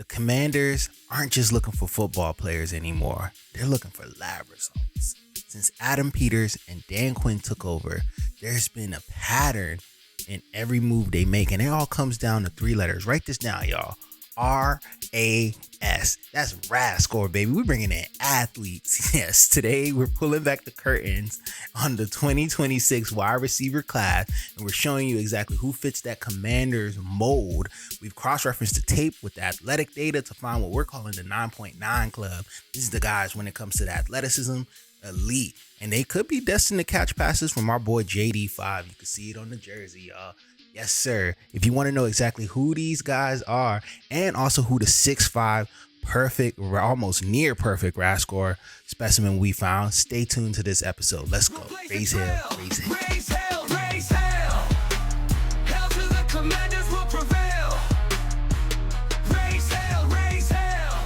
The Commanders aren't just looking for football players anymore. They're looking for lab results. Since Adam Peters and Dan Quinn took over, there's been a pattern in every move they make, and it all comes down to 3 letters. Write this down, y'all. RAS. That's RAS score, baby. We're bringing in athletes. Yes, today we're pulling back the curtains on the 2026 wide receiver class, and we're showing you exactly who fits that Commanders mold. We've cross-referenced the tape with the athletic data to find what we're calling the 9.9 club. These are the guys when it comes to the athleticism, elite, and they could be destined to catch passes from our boy JD5. You can see it on the jersey, y'all. Yes, sir. If you want to know exactly who these guys are and also who the 6'5", perfect, almost near perfect RAS score specimen we found, stay tuned to this episode. Let's go. Raise hell. Raise hell. Raise hell. Raise hell. Hell to the Commanders will prevail. Raise hell. Raise hell.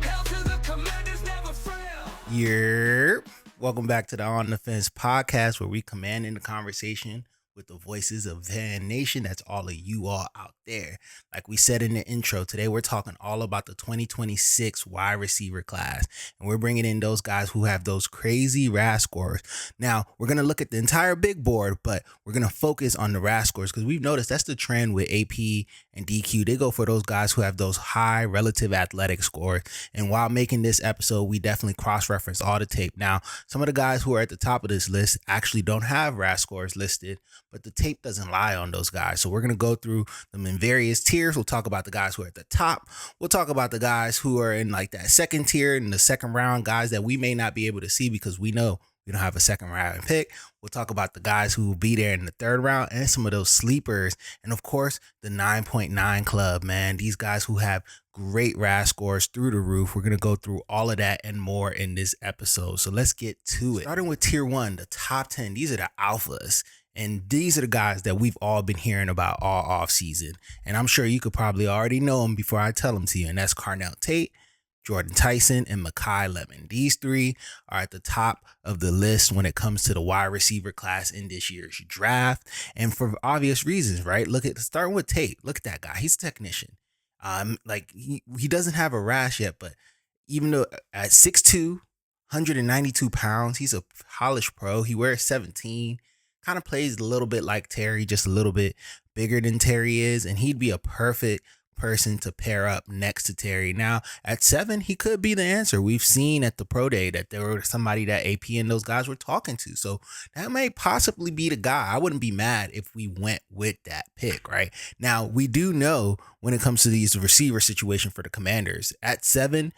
Hell to the Commanders never fail. Yerp. Welcome back to the On the Fence podcast, where we command in the conversation with the voices of Van Nation. That's all of you all out there. Like we said in the intro, today we're talking all about the 2026 wide receiver class, and we're bringing in those guys who have those crazy RAS scores. Now, we're going to look at the entire big board, but we're going to focus on the RAS scores because we've noticed that's the trend with AP and DQ. They go for those guys who have those high relative athletic scores. And while making this episode, we definitely cross-reference all the tape. Now, some of the guys who are at the top of this list actually don't have RAS scores listed, but the tape doesn't lie on those guys. So we're going to go through them in various tiers. We'll talk about the guys who are at the top. We'll talk about the guys who are in like that second tier and the second round, guys that we may not be able to see because we know we don't have a second round pick. We'll talk about the guys who will be there in the third round and some of those sleepers. And of course, the 9.9 club, man. These guys who have great RAS scores through the roof. We're going to go through all of that and more in this episode. So let's get to it. Starting with tier 1, the top 10. These are the alphas. And these are the guys that we've all been hearing about all off season. And I'm sure you could probably already know them before I tell them to you. And that's Carnell Tate, Jordan Tyson, and Makai Lemon. These 3 are at the top of the list when it comes to the wide receiver class in this year's draft. And for obvious reasons, right? Starting with Tate. Look at that guy. He's a technician. He doesn't have a RAS yet, but even though at 6'2", 192 pounds, he's a polished pro. He wears 17. Kind of plays a little bit like Terry, just a little bit bigger than Terry is, and he'd be a perfect person to pair up next to Terry. Now, at 7, he could be the answer. We've seen at the pro day that there was somebody that AP and those guys were talking to, so that may possibly be the guy. I wouldn't be mad if we went with that pick, right? Now, we do know when it comes to these receiver situation for the Commanders, at 7,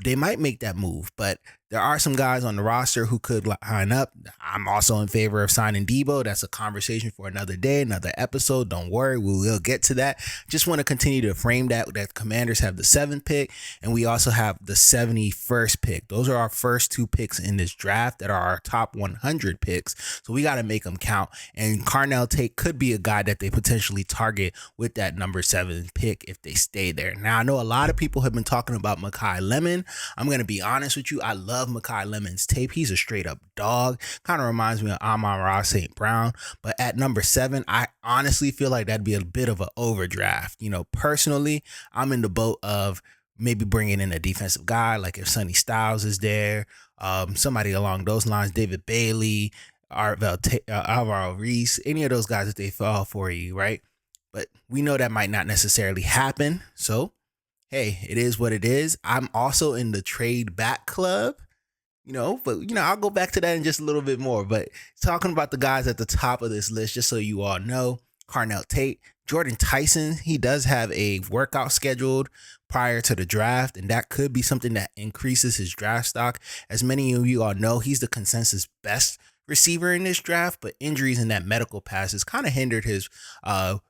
they might make that move, but there are some guys on the roster who could line up. I'm also in favor of signing Debo. That's a conversation for another day, another episode. Don't worry, we will get to that. Just want to continue to frame that Commanders have the 7th pick, and we also have the 71st pick. Those are our first 2 picks in this draft that are our top 100 picks. So we got to make them count. And Carnell Tate could be a guy that they potentially target with that number 7 pick if they stay there. Now, I know a lot of people have been talking about Makai Lemon. I'm going to be honest with you. I love Makai Lemon's tape. He's a straight up dog. Kind of reminds me of Amon-Ra St. Brown. But at number 7, I honestly feel like that'd be a bit of an overdraft. You know, personally, I'm in the boat of maybe bringing in a defensive guy, like if Sonny Styles is there, somebody along those lines, David Bailey, Alvaro Reese, any of those guys that they fall for you, right? But we know that might not necessarily happen. So, hey, it is what it is. I'm also in the trade back club. I'll go back to that in just a little bit more. But talking about the guys at the top of this list, just so you all know, Carnell Tate, Jordan Tyson, he does have a workout scheduled prior to the draft, and that could be something that increases his draft stock. As many of you all know, he's the consensus best receiver in this draft, but injuries in that medical pass has kind of hindered his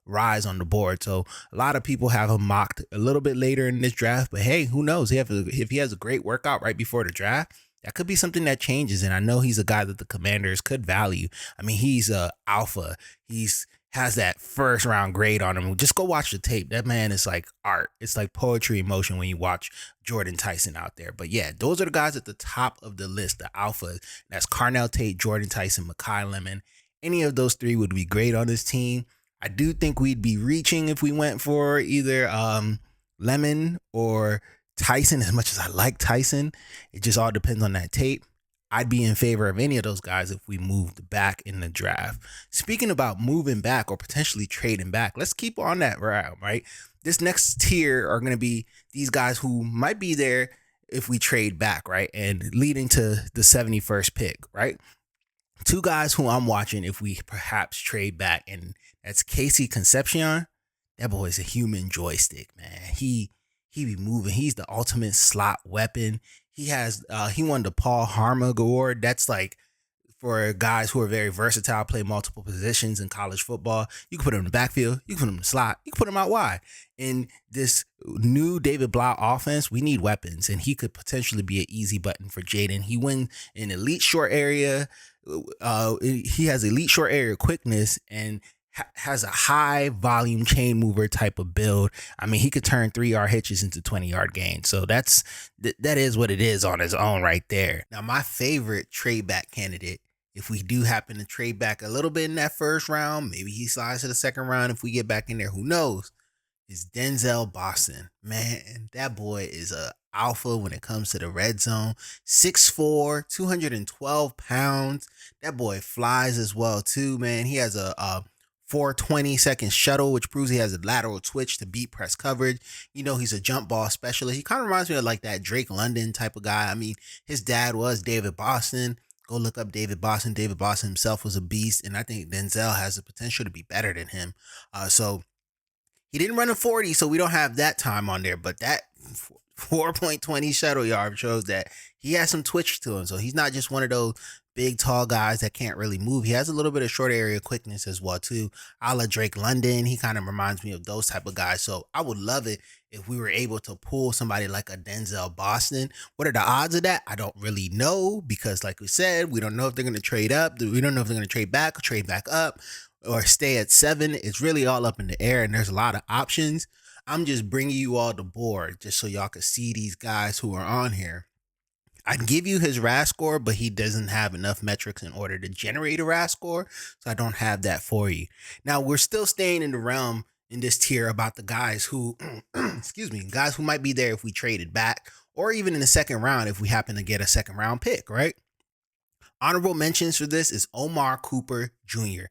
rise on the board. So a lot of people have him mocked a little bit later in this draft, but hey, who knows? If he has a great workout right before the draft, that could be something that changes. And I know he's a guy that the Commanders could value. I mean, he's a alpha. Has that first round grade on him. Just go watch the tape. That man is like art. It's like poetry in motion when you watch Jordan Tyson out there. But yeah, those are the guys at the top of the list, the alphas. That's Carnell Tate, Jordan Tyson, Makai Lemon. Any of those 3 would be great on this team. I do think we'd be reaching if we went for either Lemon or Tyson. As much as I like Tyson, it just all depends on that tape. I'd be in favor of any of those guys if we moved back in the draft. Speaking about moving back or potentially trading back, let's keep on that route, right? This next tier are going to be these guys who might be there if we trade back, right? And leading to the 71st pick, right? Two guys who I'm watching if we perhaps trade back, and that's Casey Concepcion. That boy is a human joystick, man. He be moving. He's the ultimate slot weapon. He won the Paul Harmon Award. That's like for guys who are very versatile, play multiple positions in college football. You can put him in the backfield, you can put him in the slot, you can put him out wide. In this new David Blau offense, we need weapons, and he could potentially be an easy button for Jayden. He wins in elite short area. He has elite short area quickness and has a high volume chain mover type of build. I mean, he could turn 3-yard hitches into 20-yard gains. So that is what it is on his own right there. Now, my favorite trade back candidate, if we do happen to trade back a little bit in that first round, maybe he slides to the second round if we get back in there, who knows, is Denzel Boston. Man, that boy is a alpha when it comes to the red zone. 6'4", 212 pounds. That boy flies as well too, man. He has a 420-second shuttle, which proves he has a lateral twitch to beat press coverage. You know, he's a jump ball specialist. He kind of reminds me of like that Drake London type of guy. I mean, his dad was David Boston. Go look up David Boston. David Boston himself was a beast, and I think Denzel has the potential to be better than him. So he didn't run a 40, so we don't have that time on there, but that 4.20 shuttle yard shows that he has some twitch to him. So he's not just one of those big, tall guys that can't really move. He has a little bit of short area quickness as well, too. A la Drake London. He kind of reminds me of those type of guys. So I would love it if we were able to pull somebody like a Denzel Boston. What are the odds of that? I don't really know because, like we said, we don't know if they're going to trade up. We don't know if they're going to trade back up, or stay at 7. It's really all up in the air, and there's a lot of options. I'm just bringing you all the board just so y'all can see these guys who are on here. I can give you his RAS score, but he doesn't have enough metrics in order to generate a RAS score, so I don't have that for you. Now, we're still staying in the realm in this tier about the guys who, guys who might be there if we traded back, or even in the second round if we happen to get a second round pick, right? Honorable mentions for this is Omar Cooper Jr.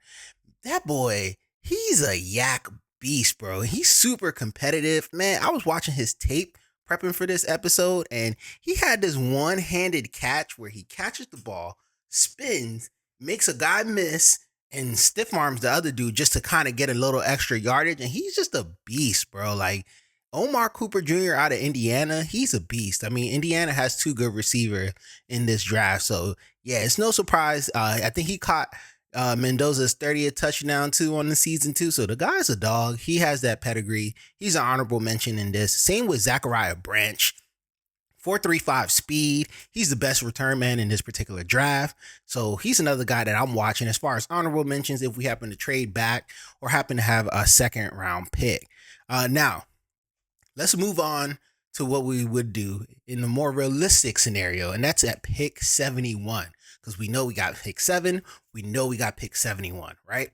That boy, he's a yak beast, bro. He's super competitive. Man, I was watching his tape prepping for this episode, and he had this one-handed catch where he catches the ball, spins, makes a guy miss, and stiff arms the other dude just to kind of get a little extra yardage. And he's just a beast, bro. Like Omar Cooper Jr. out of Indiana, he's a beast. I mean, Indiana has 2 good receivers in this draft. So yeah, it's no surprise. I think he caught Mendoza's 30th touchdown too on the season too. So the guy's a dog. He has that pedigree. He's an honorable mention in this. Same with Zachariah Branch. 4.35 speed. He's the best return man in this particular draft. So he's another guy that I'm watching as far as honorable mentions if we happen to trade back or happen to have a second round pick. Now, let's move on to what we would do in a more realistic scenario, and that's at pick 71. Because we know we got pick 7, we know we got pick 71, right?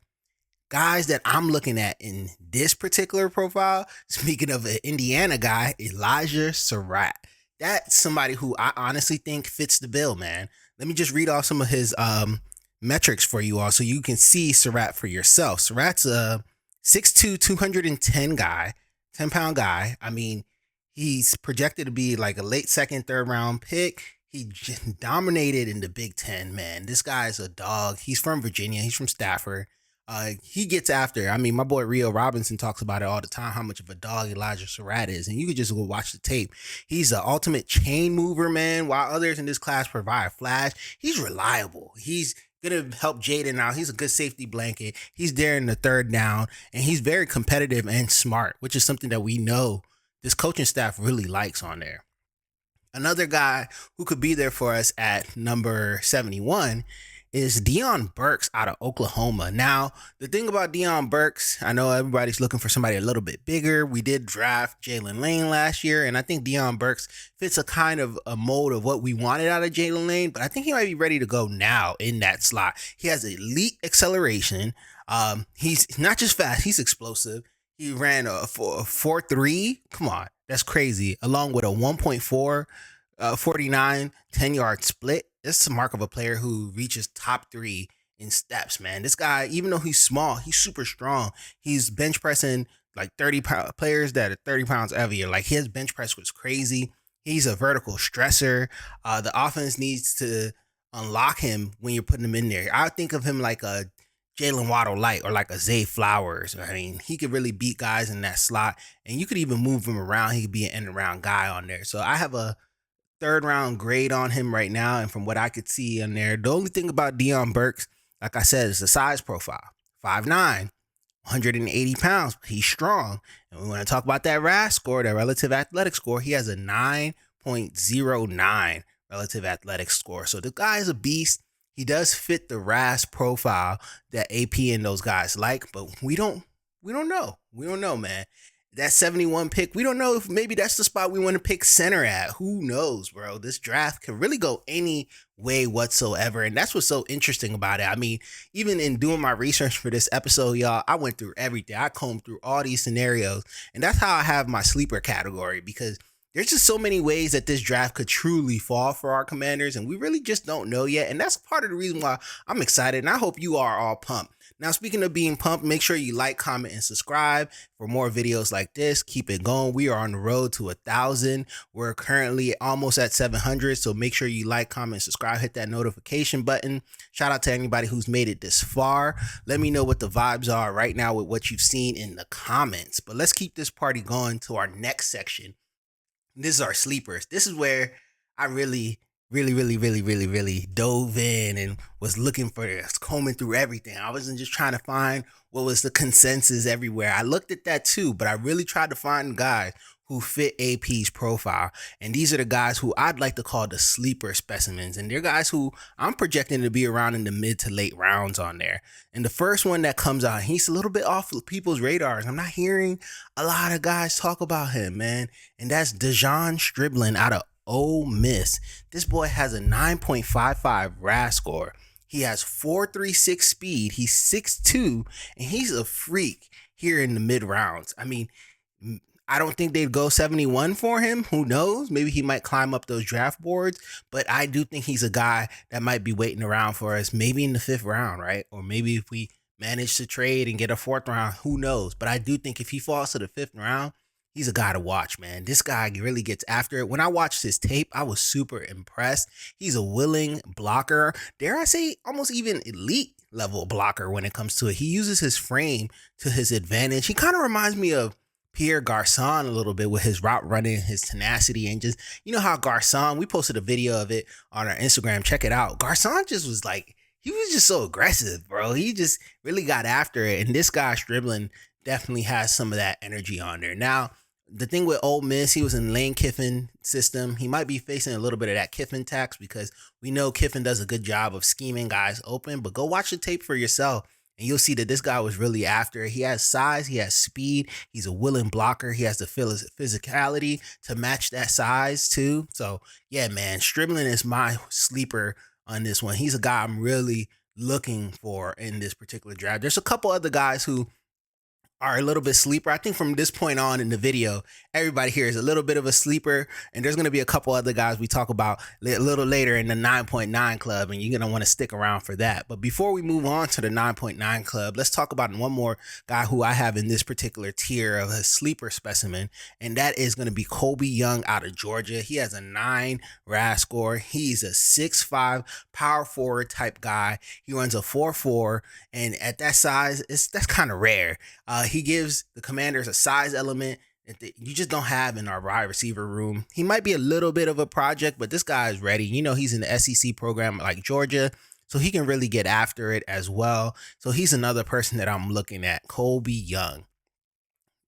Guys that I'm looking at in this particular profile, speaking of an Indiana guy, Elijah Surratt. That's somebody who I honestly think fits the bill, man. Let me just read off some of his metrics for you all so you can see Surratt for yourself. Surratt's a 6'2", 210 guy, 10-pound guy. I mean, he's projected to be like a late second, third round pick. He just dominated in the Big Ten, man. This guy is a dog. He's from Virginia. He's from Stafford. He gets after. I mean, my boy Rio Robinson talks about it all the time, how much of a dog Elijah Surratt is. And you could just go watch the tape. He's the ultimate chain mover, man. While others in this class provide flash, he's reliable. He's going to help Jayden out. He's a good safety blanket. He's there in the third down. And he's very competitive and smart, which is something that we know this coaching staff really likes on there. Another guy who could be there for us at number 71 is Deion Burks out of Oklahoma. Now, the thing about Deion Burks, I know everybody's looking for somebody a little bit bigger. We did draft Jalen Lane last year, and I think Deion Burks fits a kind of a mold of what we wanted out of Jalen Lane, but I think he might be ready to go now in that slot. He has elite acceleration. He's not just fast, he's explosive. He ran a 4.3. Come on. That's crazy. Along with a 1.4, 49, 10-yard split. That's the mark of a player who reaches top 3 in steps, man. This guy, even though he's small, he's super strong. He's bench pressing like 30 players that are 30 pounds heavier. Like his bench press was crazy. He's a vertical stressor. The offense needs to unlock him when you're putting him in there. I think of him like a Jalen Waddle Light or like a Zay Flowers. I mean, he could really beat guys in that slot, and you could even move him around. He could be an end around guy on there. So I have a 3rd round grade on him right now, and from what I could see in there, the only thing about Deion Burks, like I said, is the size profile. 5'9", 180 pounds. He's strong. And we want to talk about that RAS score, that relative athletic score. He has a 9.09 relative athletic score. So the guy is a beast. He does fit the RAS profile that AP and those guys like, but we don't know. We don't know, man. That 71 pick, we don't know if maybe that's the spot we want to pick center at. Who knows, bro? This draft can really go any way whatsoever. And that's what's so interesting about it. I mean, even in doing my research for this episode, y'all, I went through everything. I combed through all these scenarios. And that's how I have my sleeper category, because there's just so many ways that this draft could truly fall for our Commanders, and we really just don't know yet. And that's part of the reason why I'm excited, and I hope you are all pumped. Now, speaking of being pumped, make sure you like, comment, and subscribe for more videos like this. Keep it going. We are on the road to 1,000. We're currently almost at 700, so make sure you like, comment, subscribe, hit that notification button. Shout out to anybody who's made it this far. Let me know what the vibes are right now with what you've seen in the comments. But let's keep this party going to our next section. This is our sleepers. This is where I really dove in and was looking for this, combing through everything. I wasn't just trying to find what was the consensus everywhere. I looked at that too, but I really tried to find guys who fit AP's profile. And these are the guys who I'd like to call the sleeper specimens. And they're guys who I'm projecting to be around in the mid to late rounds on there. And the first one that comes out, he's a little bit off people's radars. I'm not hearing a lot of guys talk about him, man. And that's Dejon Striblin out of Ole Miss. This boy has a 9.55 RAS score. He has 4.36 speed. He's 6'2", and he's a freak here in the mid rounds. I mean, I don't think they'd go 71 for him. Who knows? Maybe he might climb up those draft boards, but I do think he's a guy that might be waiting around for us, maybe in the 5th round, right? Or maybe if we manage to trade and get a 4th round, who knows? But I do think if he falls to the 5th round, he's a guy to watch, man. This guy really gets after it. When I watched his tape, I was super impressed. He's a willing blocker. Dare I say, almost even elite level blocker when it comes to it. He uses his frame to his advantage. He kind of reminds me of Pierre Garçon a little bit with his route running, his tenacity, and just, you know how Garçon, we posted a video of it on our Instagram. Check it out. Garçon just was like, he was just so aggressive, bro. He just really got after it. And this guy, Striblin, definitely has some of that energy on there. Now, the thing with Ole Miss, he was in Lane Kiffin system. He might be facing a little bit of that Kiffin tax because we know Kiffin does a good job of scheming guys open. But go watch the tape for yourself, and you'll see that this guy was really after it. He has size, he has speed, he's a willing blocker, he has the physicality to match that size too. So yeah, man, Striblin is my sleeper on this one. He's a guy I'm really looking for in this particular draft. There's a couple other guys who are a little bit sleeper. I think from this point on in the video, everybody here is a little bit of a sleeper, and there's going to be a couple other guys we talk about a little later in the 9.9 club, and you're going to want to stick around for that. But before we move on to the 9.9 club, let's talk about one more guy who I have in this particular tier of a sleeper specimen, and that is going to be Colby Young out of Georgia. He has a 9 RAS score. He's a 6'5" power forward type guy. He runs a 4.4, and at that size, that's kind of rare. He gives the Commanders a size element that you just don't have in our wide receiver room. He might be a little bit of a project, but this guy is ready. You know, he's in the SEC program like Georgia, so he can really get after it as well. So he's another person that I'm looking at, Colby Young.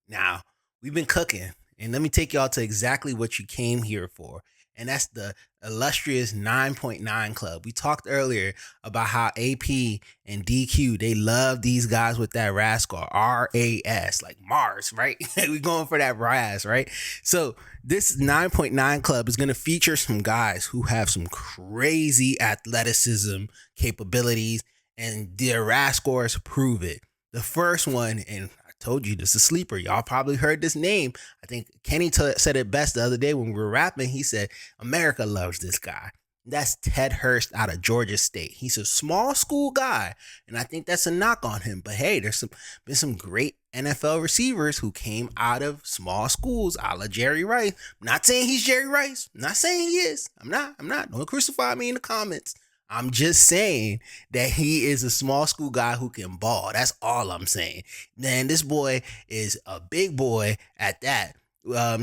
Now, we've been cooking, and let me take y'all to exactly what you came here for. And that's the illustrious 9.9 club. We talked earlier about how AP and DQ, they love these guys with that RAS score, RAS, like Mars, right? We're going for that RAS, right? So this 9.9 club is going to feature some guys who have some crazy athleticism capabilities, and their RAS scores prove it. The first one, and I Told you this is a sleeper. Y'all probably heard this name. I think Kenny said it best the other day when we were rapping. He said, America loves this guy. That's Ted Hurst out of Georgia State. He's a small school guy, and I think that's a knock on him. But hey, there's been some great NFL receivers who came out of small schools, a la Jerry Rice. I'm not saying he's Jerry Rice. I'm not saying he is. I'm not. Don't crucify me in the comments. I'm just saying that he is a small school guy who can ball. That's all I'm saying. Man, this boy is a big boy at that.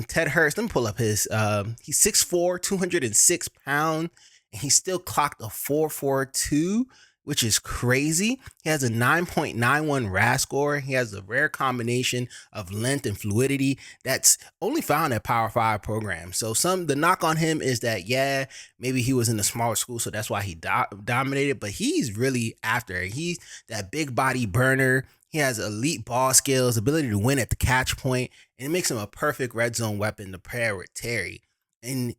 Ted Hurst, let me pull up his, he's 6'4", 206 pounds, and he still clocked a 4.42, which is crazy. He has a 9.91 RAS score. He has a rare combination of length and fluidity that's only found at Power 5 programs. So the knock on him is that, yeah, maybe he was in a smaller school, so that's why he dominated, but he's really after it. He's that big body burner. He has elite ball skills, ability to win at the catch point, and it makes him a perfect red zone weapon to pair with Terry. And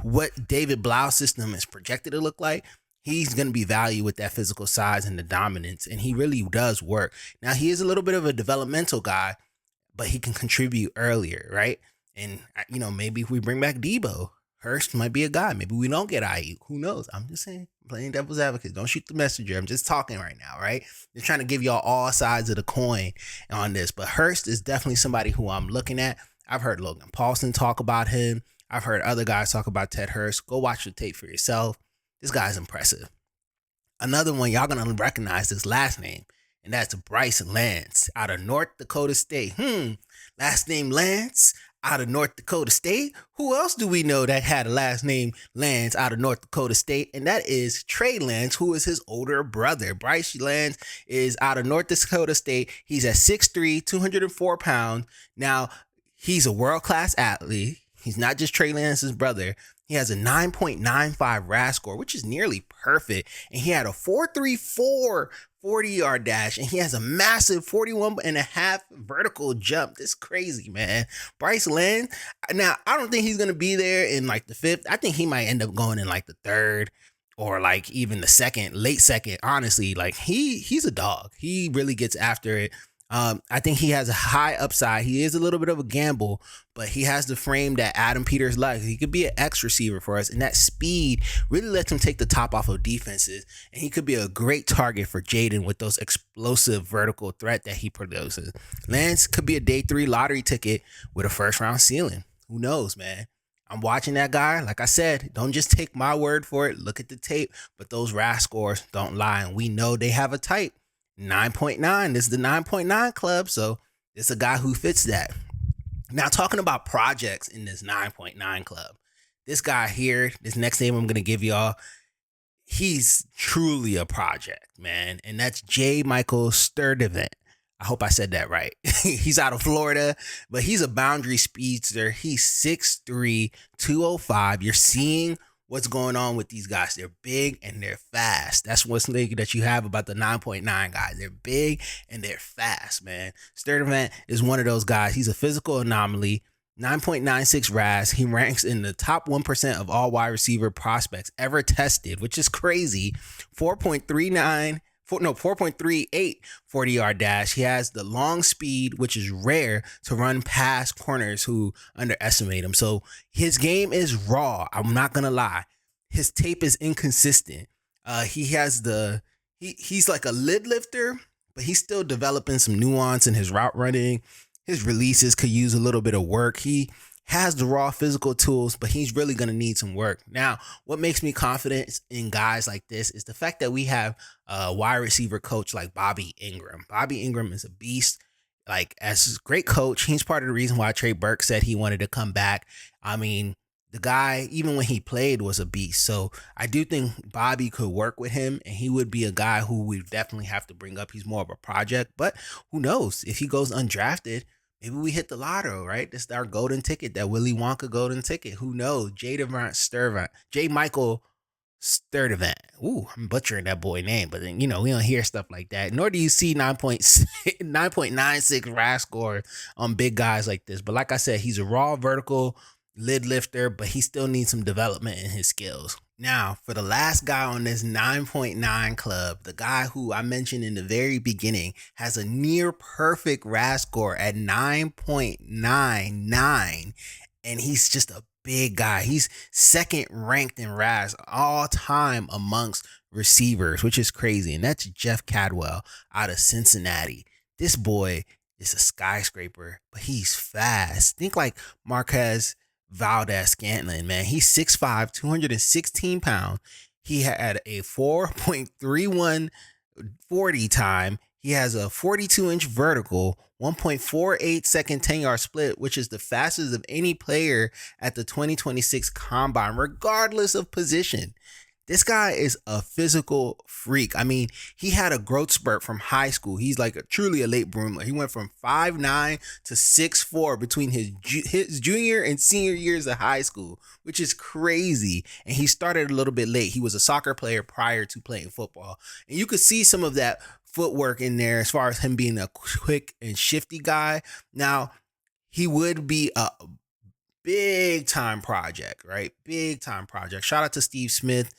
what David Blau's system is projected to look like, he's going to be valued with that physical size and the dominance, and he really does work. Now, he is a little bit of a developmental guy, but he can contribute earlier, right? And, maybe if we bring back Debo, Hurst might be a guy. Maybe we don't get Ayuk. Who knows? I'm just saying, playing devil's advocate. Don't shoot the messenger. I'm just talking right now, right? They're trying to give y'all all sides of the coin on this. But Hurst is definitely somebody who I'm looking at. I've heard Logan Paulson talk about him. I've heard other guys talk about Ted Hurst. Go watch the tape for yourself. This guy's impressive. Another one, y'all going to recognize his last name, and that's Bryce Lance out of North Dakota State. Last name Lance out of North Dakota State. Who else do we know that had a last name Lance out of North Dakota State? And that is Trey Lance, who is his older brother. Bryce Lance is out of North Dakota State. He's at 6'3", 204 pounds. Now, he's a world-class athlete. He's not just Trey Lance's brother. He has a 9.95 RAS score, which is nearly perfect. And he had a 4.34 40-yard dash, and he has a massive 41.5 vertical jump. This is crazy, man. Bryce Lance, now, I don't think he's going to be there in like the fifth. I think he might end up going in like the third or like even the second, late second. Honestly, like he's a dog. He really gets after it. I think he has a high upside. He is a little bit of a gamble, but he has the frame that Adam Peters likes. He could be an X receiver for us, and that speed really lets him take the top off of defenses, and he could be a great target for Jayden with those explosive vertical threat that he produces. Lance could be a day 3 lottery ticket with a first round ceiling. Who knows, man? I'm watching that guy. Like I said, don't just take my word for it. Look at the tape, but those RAS scores don't lie, and we know they have a type. 9.9. This is the 9.9 club, so it's a guy who fits that. Now, talking about projects in this 9.9 club, this guy here, this next name I'm going to give y'all, he's truly a project, man, and that's J. Michael Sturdivant. I hope I said that right. He's out of Florida, but he's a boundary speedster. He's 6'3", 205. You're seeing what's going on with these guys. They're big and they're fast. That's what's thinking that you have about the 9.9 guys. They're big and they're fast, man. Sturdivant is one of those guys. He's a physical anomaly. 9.96 RAS. He ranks in the top 1% of all wide receiver prospects ever tested, which is crazy. 4.38 40-yard dash. He has the long speed, which is rare to run past corners who underestimate him. So his game is raw. I'm not going to lie. His tape is inconsistent. He has he's like a lid lifter, but he's still developing some nuance in his route running. His releases could use a little bit of work. He has the raw physical tools, but he's really going to need some work. Now, what makes me confident in guys like this is the fact that we have a wide receiver coach like Bobby Ingram. Bobby Ingram is a beast. Like, as a great coach, he's part of the reason why Trey Burke said he wanted to come back. I mean, the guy, even when he played, was a beast. So I do think Bobby could work with him, and he would be a guy who we definitely have to bring up. He's more of a project, but who knows? If he goes undrafted, maybe we hit the lotto, right? This is our golden ticket, that Willy Wonka golden ticket. Who knows? J. Michael Sturdivant. Ooh, I'm butchering that boy name, but then, we don't hear stuff like that. Nor do you see 9.96 RAS score on big guys like this. But like I said, he's a raw vertical lid lifter, but he still needs some development in his skills. Now, for the last guy on this 9.9 club, the guy who I mentioned in the very beginning has a near perfect RAS score at 9.99, and he's just a big guy. He's second ranked in RAS all time amongst receivers, which is crazy. And that's Jeff Caldwell out of Cincinnati. This boy is a skyscraper, but he's fast. Think like Marquez Valdez-Scantling, man. He's 6'5", 216 pounds. He had a 4.31 40 time. He has a 42-inch vertical, 1.48 second 10-yard split, which is the fastest of any player at the 2026 Combine, regardless of position. This guy is a physical freak. I mean, he had a growth spurt from high school. He's like truly a late bloomer. He went from 5'9" to 6'4" between his junior and senior years of high school, which is crazy. And he started a little bit late. He was a soccer player prior to playing football. And you could see some of that footwork in there as far as him being a quick and shifty guy. Now, he would be a big time project, right? Big time project. Shout out to Steve Smith.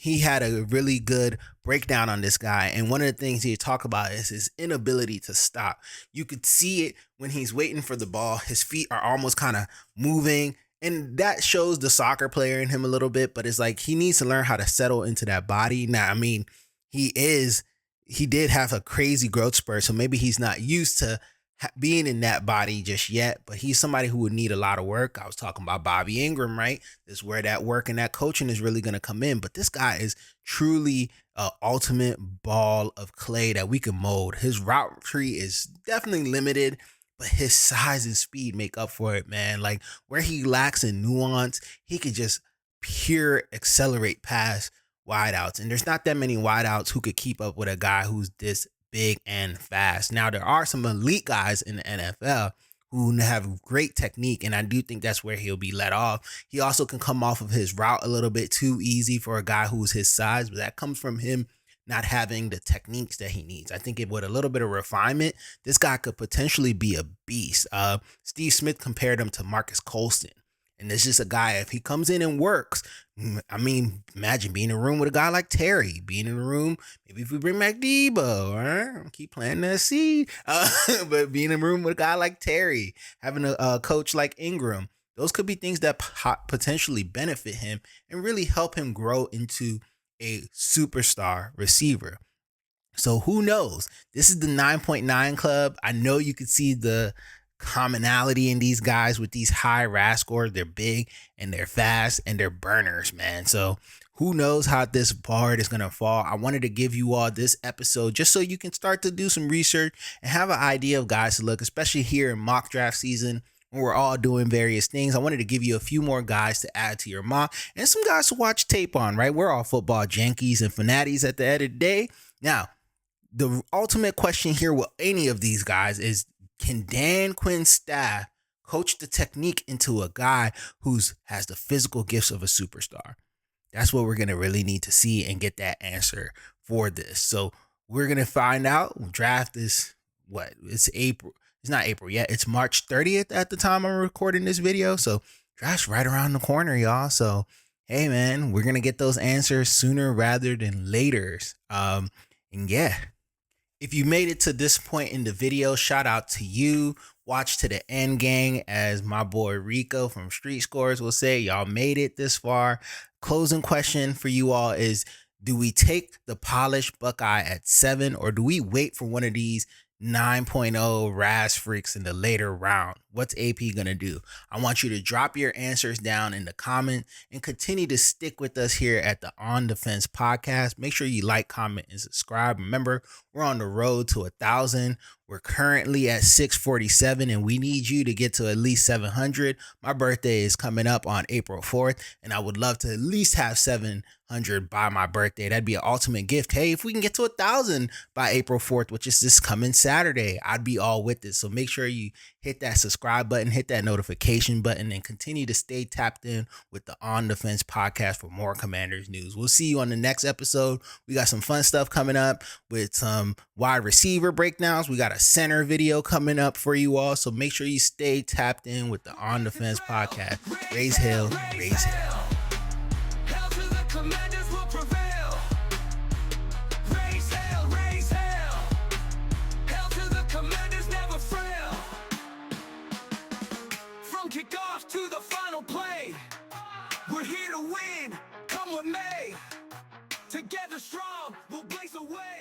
He had a really good breakdown on this guy. And one of the things he talked about is his inability to stop. You could see it when he's waiting for the ball. His feet are almost kind of moving. And that shows the soccer player in him a little bit. But it's like he needs to learn how to settle into that body. Now, I mean, he did have a crazy growth spurt. So maybe he's not used to being in that body just yet, but he's somebody who would need a lot of work. I was talking about Bobby Ingram, right? This is where that work and that coaching is really going to come in. But this guy is truly an ultimate ball of clay that we can mold. His route tree is definitely limited, but his size and speed make up for it, man. Like where he lacks in nuance, he could just pure accelerate past wideouts. And there's not that many wideouts who could keep up with a guy who's this big and fast. Now, there are some elite guys in the NFL who have great technique, and I do think that's where he'll be let off. He also can come off of his route a little bit too easy for a guy who's his size, but that comes from him not having the techniques that he needs. I think with a little bit of refinement, this guy could potentially be a beast. Steve Smith compared him to Marcus Colston. And it's just a guy, if he comes in and works, I mean, imagine being in a room with a guy like Terry, being in a room, maybe if we bring back Debo, right? Keep planting that seed. But being in a room with a guy like Terry, having a coach like Ingram, those could be things that potentially benefit him and really help him grow into a superstar receiver. So who knows? This is the 9.9 club. I know you could see the commonality in these guys with these high RAS scores. They're big and they're fast and they're burners, man. So who knows how this board is going to fall. I wanted to give you all this episode just so you can start to do some research and have an idea of guys to look, especially here in mock draft season when we're all doing various things. I wanted to give you a few more guys to add to your mock and some guys to watch tape on, right? We're all football junkies and fanatics at the end of the day. Now, the ultimate question here with any of these guys is, can Dan Quinn's staff coach the technique into a guy who has the physical gifts of a superstar? That's what we're going to really need to see and get that answer for this. So we're going to find out. Draft is it's April. It's not April yet. It's March 30th at the time I'm recording this video. So draft's right around the corner, y'all. So, hey, man, we're going to get those answers sooner rather than later. And yeah. If you made it to this point in the video, shout out to you. Watch to the end, gang, as my boy Rico from Street Scores will say. Y'all made it this far. Closing question for you all is, do we take the polished Buckeye at 7, or do we wait for one of these 9.0 RAS freaks in the later round? What's AP going to do? I want you to drop your answers down in the comments and continue to stick with us here at the On Defense podcast. Make sure you like, comment, and subscribe. Remember, we're on the road to 1,000. We're currently at 647, and we need you to get to at least 700. My birthday is coming up on April 4th, and I would love to at least have 700 by my birthday. That'd be an ultimate gift. Hey, if we can get to 1,000 by April 4th, which is this coming Saturday, I'd be all with it. So make sure you hit that subscribe button, hit that notification button, and continue to stay tapped in with the On Defense podcast for more Commanders news. We'll see you on the next episode. We got some fun stuff coming up with some wide receiver breakdowns. We got a center video coming up for you all. So make sure you stay tapped in with the On Defense podcast. Raise hell, raise hell. commanders will prevail. Raise hell, raise hell. Hell to the commanders, never frail. From kickoff to the final play, we're here to win, come what may. Together strong, we'll blaze the way.